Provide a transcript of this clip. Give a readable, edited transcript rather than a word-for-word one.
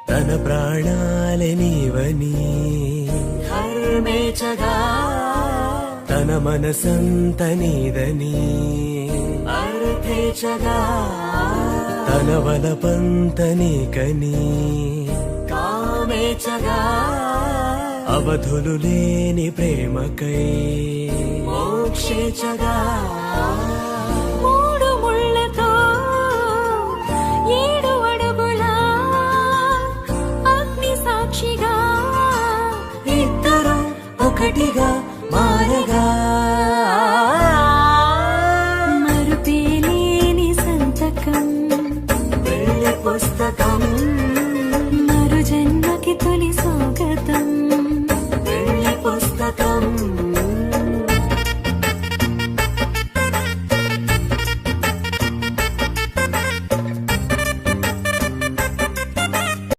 తన ప్రాణాలే నీవని ధర్మేచగా తన మనసంత నీదని అర్థేచగా తన వలపంత నీకని కామేచగా అవధులు లేని ప్రేమకై మోక్షేచగా మూడు ముళ్ళతో 7 అడుగుల అగ్ని సాక్షిగా ఇద్దరు ఒకటిగా మారగా